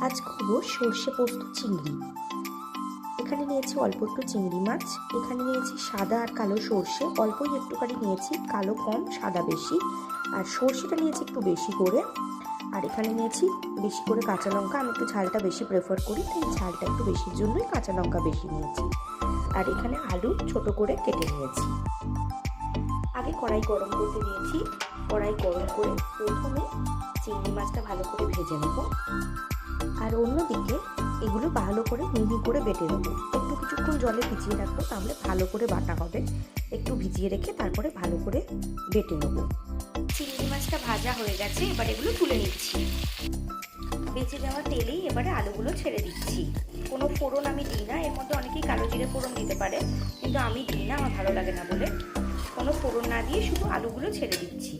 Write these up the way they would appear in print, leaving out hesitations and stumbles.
আজ করব সর্ষে পোস্ত চিংড়ি। এখানে নিয়েছি অল্প একটু চিংড়ি মাছ, এখানে নিয়েছি সাদা আর কালো সর্ষে, অল্পই একটুখানি নিয়েছি, কালো কম সাদা বেশি, আর সর্ষেটা নিয়েছি একটু বেশি করে। আর এখানে নিয়েছি বেশি করে কাঁচা লঙ্কা, আমি একটু ঝালটা বেশি প্রেফার করি, তাই ঝালটা একটু বেশির জন্যই কাঁচা লঙ্কা বেশি নিয়েছি। আর এখানে আলু ছোট করে কেটে নিয়েছি। আগে কড়াই গরম করতে দিয়েছি, কড়াই গরম করে প্রথমে চিংড়ি মাছটা ভালো করে ভেজে নেব, আর অন্যদিকে এগুলো ভালো করে মিহি করে বেটে নেবো। একটু কিছুক্ষণ জলে ভিজিয়ে রাখবো, তাহলে ভালো করে বাটা হবে। একটু ভিজিয়ে রেখে তারপরে ভালো করে বেটে নেবো। চিংড়ি মাছটা ভাজা হয়ে গেছে, এবার এগুলো তুলে নিচ্ছি। বেঁচে যাওয়া তেলেই এবারে আলুগুলো ছেড়ে দিচ্ছি। কোনো ফোড়ন আমি দিই না, এর মধ্যে অনেকেই কালো জিরে ফোড়ন দিতে পারে, কিন্তু আমি দিই না, আমার ভালো লাগে না বলে। কোনো ফোড়ন না দিয়ে শুধু আলুগুলো ছেড়ে দিচ্ছি।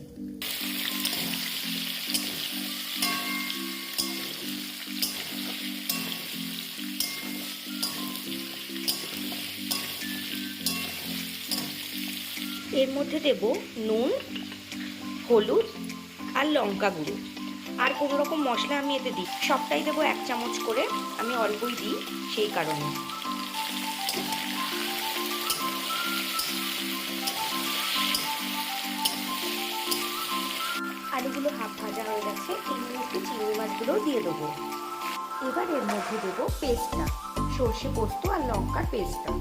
এর মধ্যে দেব নুন, হলুদ আর লঙ্কা গুঁড়ো। আর কোনো রকম মশলা আমি এতে দিই, সবটাই দেবো 1 চামচ করে, আমি অল্পই দিই সেই কারণে। আলুগুলো হাফ ভাজা হয়ে গেছে, এই মুহূর্তে চিংড়ি মাছগুলো দিয়ে দেবো। এবার এর মধ্যে দেবো পেস্টটা, সর্ষে পোস্ত আর লঙ্কার পেস্টটা।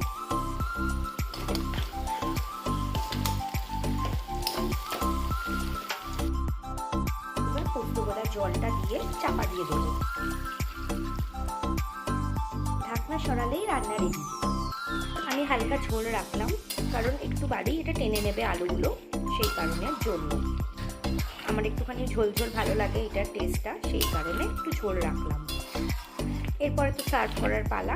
জলটা দিয়ে চাপা দিয়ে দেবো। ঢাকনা সরালেই রান্না রেডি। আমি হালকা ঝোল রাখলাম, কারণ একটু বাড়ি এটা টেনে নেবে আলুগুলো, সেই কারণে জন্য আমার একটুখানি ঝোল ঝোল ভালো লাগে এটার টেস্টটা, সেই কারণে একটু ঝোল রাখলাম। এরপরে তো সার্ভ করার পালা।